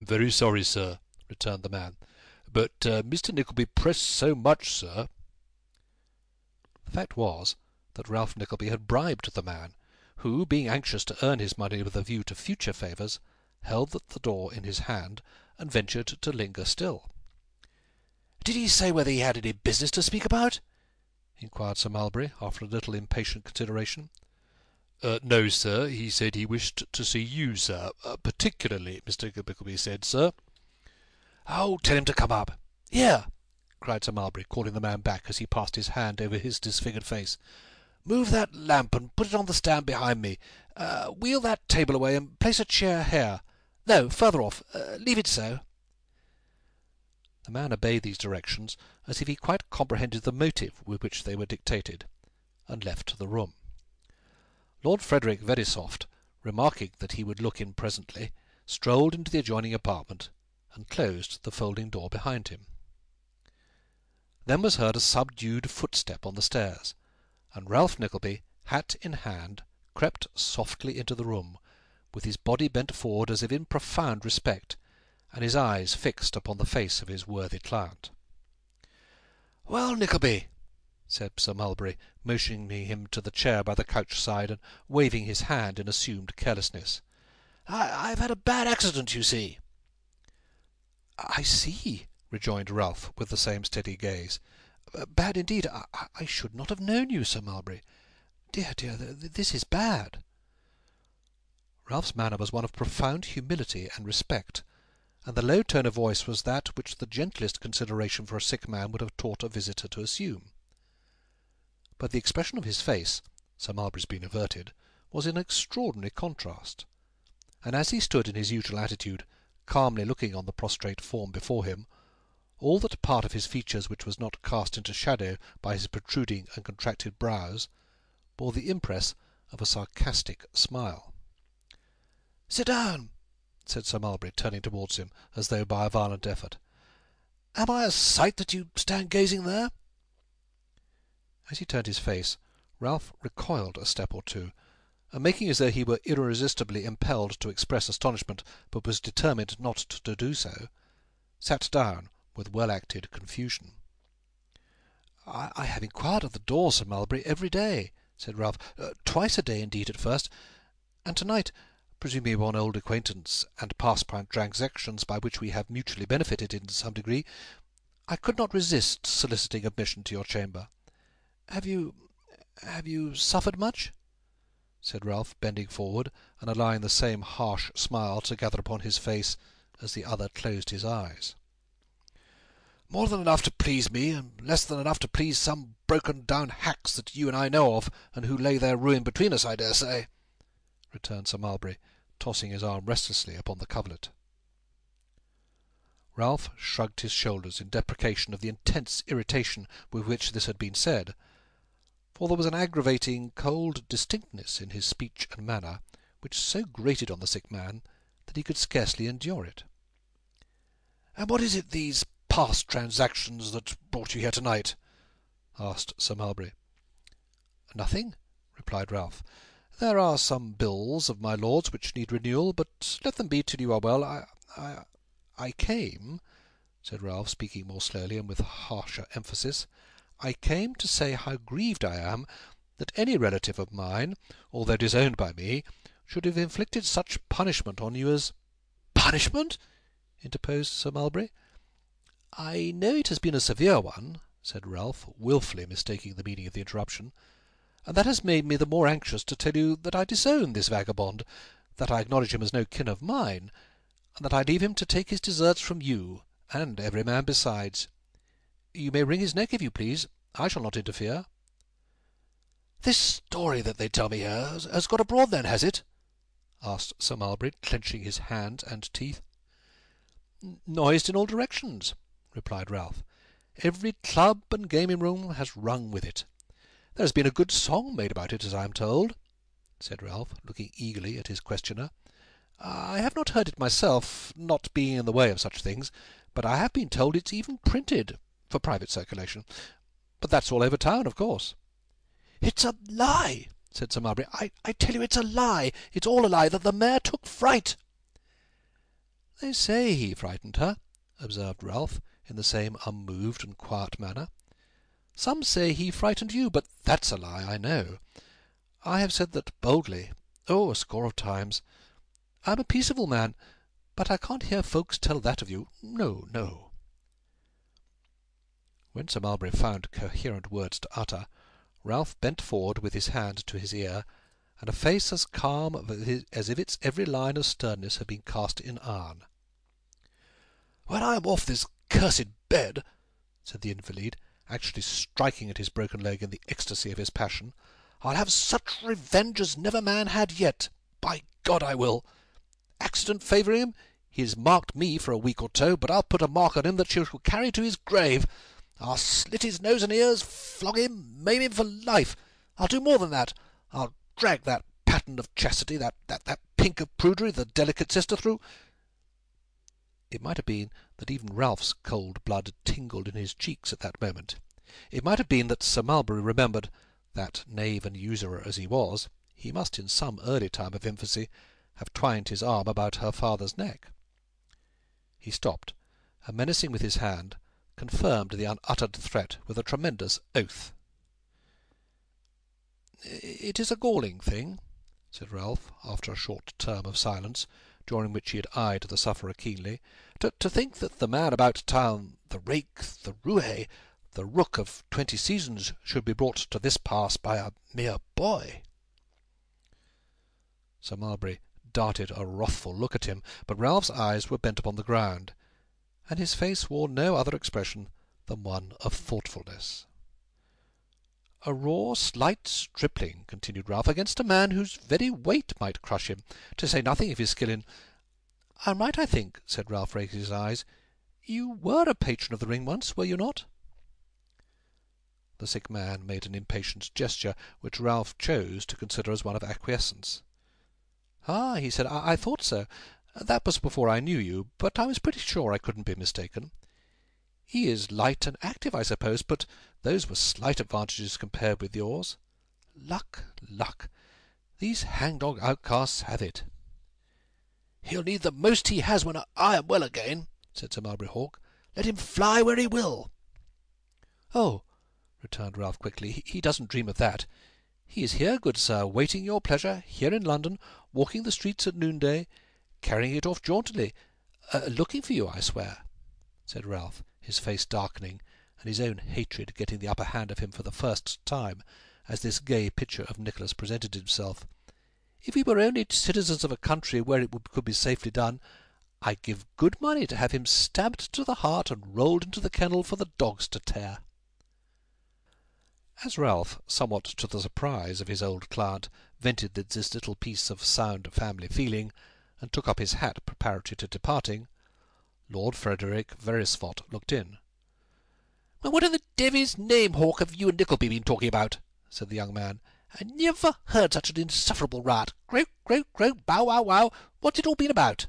"Very sorry, sir," returned the man, "but Mr. Nickleby pressed so much, sir." The fact was that Ralph Nickleby had bribed the man, who, being anxious to earn his money with a view to future favours, held the door in his hand, and ventured to linger still. "Did he say whether he had any business to speak about?" inquired Sir Mulberry, after a little impatient consideration. "No, sir. He said he wished to see you, sir. Particularly, Mr. Nickleby said, sir." "Oh, tell him to come up. Here!" cried Sir Mulberry, calling the man back as he passed his hand over his disfigured face. "Move that lamp and put it on the stand behind me. Wheel that table away and place a chair here. No, further off. Leave it so." The man obeyed these directions as if he quite comprehended the motive with which they were dictated, and left the room. Lord Frederick Verisopht, remarking that he would look in presently, strolled into the adjoining apartment, and closed the folding door behind him. Then was heard a subdued footstep on the stairs, and Ralph Nickleby, hat in hand, crept softly into the room, with his body bent forward as if in profound respect, and his eyes fixed upon the face of his worthy client. "Well, Nickleby," said Sir Mulberry, motioning him to the chair by the couch-side, and waving his hand in assumed carelessness, "I've had a bad accident, you see." "I see," rejoined Ralph, with the same steady gaze. "Bad indeed. I should not have known you, Sir Mulberry. Dear, dear, this is bad." Ralph's manner was one of profound humility and respect, and the low tone of voice was that which the gentlest consideration for a sick man would have taught a visitor to assume. But the expression of his face, Sir Mulberry's being averted, was in extraordinary contrast, and as he stood in his usual attitude, calmly looking on the prostrate form before him, all that part of his features which was not cast into shadow by his protruding and contracted brows bore the impress of a sarcastic smile. "Sit down," said Sir Mulberry, turning towards him, as though by a violent effort. "Am I a sight that you stand gazing there?" As he turned his face, Ralph recoiled a step or two, and making as though he were irresistibly impelled to express astonishment, but was determined not to do so, sat down with well-acted confusion. "I have inquired at the door, Sir Mulberry, every day," said Ralph. "Twice a day, indeed, at first, and to-night, presuming upon old acquaintance and past transactions by which we have mutually benefited in some degree, I could not resist soliciting admission to your chamber. Have you suffered much?" said Ralph, bending forward, and allowing the same harsh smile to gather upon his face as the other closed his eyes. "More than enough to please me, and less than enough to please some broken-down hacks that you and I know of, and who lay their ruin between us, I dare say," returned Sir Mulberry, tossing his arm restlessly upon the coverlet. Ralph shrugged his shoulders in deprecation of the intense irritation with which this had been said, for there was an aggravating cold distinctness in his speech and manner which so grated on the sick man that he could scarcely endure it. "And what is it, these past transactions, that brought you here to-night?" asked Sir Mulberry. "Nothing," replied Ralph. "There are some bills of my lord's which need renewal, but let them be till you are well. I came," said Ralph, speaking more slowly and with harsher emphasis, "I came to say how grieved I am that any relative of mine, although disowned by me, should have inflicted such punishment on you as—" "Punishment?" interposed Sir Mulberry. "I know it has been a severe one," said Ralph, wilfully mistaking the meaning of the interruption, "and that has made me the more anxious to tell you that I disown this vagabond, that I acknowledge him as no kin of mine, and that I leave him to take his deserts from you, and every man besides. You may wring his neck if you please. I shall not interfere." "This story that they tell me here has got abroad, then, has it?" asked Sir Mulberry, clenching his hands and teeth. "Noised in all directions," replied Ralph. "Every club and gaming-room has rung with it. There has been a good song made about it, as I am told," said Ralph, looking eagerly at his questioner. "I have not heard it myself, not being in the way of such things, but I have been told it's even printed, for private circulation. But that's all over town, of course." "It's a lie," said Sir Mulberry. I tell you it's a lie. It's all a lie, that the mare took fright." "They say he frightened her," observed Ralph, in the same unmoved and quiet manner. "Some say he frightened you, but that's a lie, I know. I have said that boldly, a score of times. I'm a peaceable man, but I can't hear folks tell that of you. No, no." When Sir Mulberry found coherent words to utter, Ralph bent forward with his hand to his ear, and a face as calm as if its every line of sternness had been cast in iron. "When I am off this cursed bed," said the invalid, actually striking at his broken leg in the ecstasy of his passion, "I'll have such revenge as never man had yet. By God, I will! Accident favouring him, he has marked me for a week or two, but I'll put a mark on him that shall carry to his grave. I'll slit his nose and ears, flog him, maim him for life. I'll do more than that. I'll drag that pattern of chastity, that pink of prudery, the delicate sister, through—" It might have been that even Ralph's cold blood tingled in his cheeks at that moment. It might have been that Sir Mulberry remembered that, knave and usurer as he was, he must in some early time of infancy have twined his arm about her father's neck. He stopped, and menacing with his hand, confirmed the unuttered threat with a tremendous oath. "It is a galling thing," said Ralph, after a short term of silence, during which he had eyed the sufferer keenly, to think that the man about town, the rake, the roué, the rook of 20 seasons, should be brought to this pass by a mere boy." Sir Mulberry darted a wrathful look at him, but Ralph's eyes were bent upon the ground, and his face wore no other expression than one of thoughtfulness. "A raw, slight stripling," continued Ralph, "against a man whose very weight might crush him, to say nothing of his skill in— I'm right, I think," said Ralph, raising his eyes. "You were a patron of the ring once, were you not?" The sick man made an impatient gesture, which Ralph chose to consider as one of acquiescence. "Ah," he said, I thought so. That was before I knew you, but I was pretty sure I couldn't be mistaken. He is light and active, I suppose, but those were slight advantages compared with yours. Luck, luck. These hang-dog outcasts have it." "He'll need the most he has when I am well again," said Sir Mulberry Hawk. "Let him fly where he will." "Oh," returned Ralph quickly, "he doesn't dream of that. He is here, good sir, waiting your pleasure, here in London, walking the streets at noonday, carrying it off jauntily, looking for you, I swear," said Ralph, his face darkening, and his own hatred getting the upper hand of him for the first time, as this gay picture of Nicholas presented himself. "If we were only citizens of a country where it could be safely done, I'd give good money to have him stabbed to the heart and rolled into the kennel for the dogs to tear." As Ralph, somewhat to the surprise of his old client, vented this little piece of sound family feeling, and took up his hat preparatory to departing, Lord Frederick Verisopht looked in. "What in the devil's name, Hawk, have you and Nickleby been talking about?" said the young man. "I never heard such an insufferable riot. Croak, croak, croak, bow, wow, wow. What's it all been about?"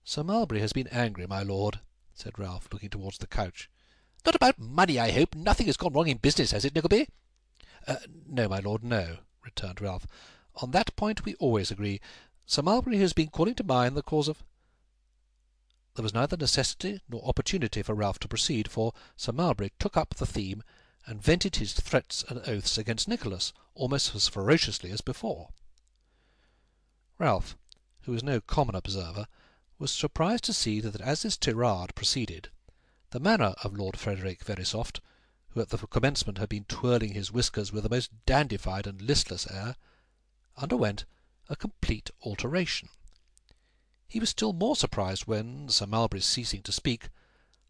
"Sir Mulberry has been angry, my lord," said Ralph, looking towards the couch. "Not about money, I hope. Nothing has gone wrong in business, has it, Nickleby?" "No, my lord, no," returned Ralph. "On that point we always agree. Sir Mulberry has been calling to mind the cause of—" There was neither necessity nor opportunity for Ralph to proceed, for Sir Mulberry took up the theme and vented his threats and oaths against Nicholas almost as ferociously as before. Ralph, who was no common observer, was surprised to see that as this tirade proceeded, the manner of Lord Frederick Verisopht, who at the commencement had been twirling his whiskers with a most dandified and listless air, underwent a complete alteration. He was still more surprised when, Sir Mulberry ceasing to speak,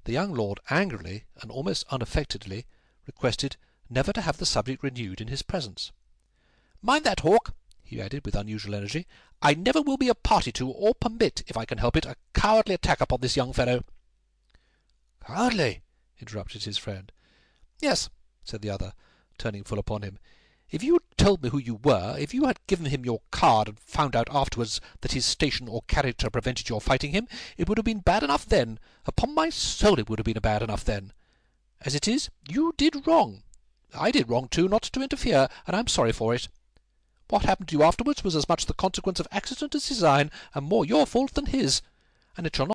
the young lord angrily and almost unaffectedly requested never to have the subject renewed in his presence. "Mind that, Hawk," he added with unusual energy. "I never will be a party to, or permit, if I can help it, a cowardly attack upon this young fellow." "Cowardly!" interrupted his friend. "Yes," said the other, turning full upon him. "If you had told me who you were, if you had given him your card and found out afterwards that his station or character prevented your fighting him, it would have been bad enough then. Upon my soul, it would have been bad enough then. As it is, you did wrong. I did wrong too, not to interfere, and I'm sorry for it. What happened to you afterwards was as much the consequence of accident as design, and more your fault than his. and it shall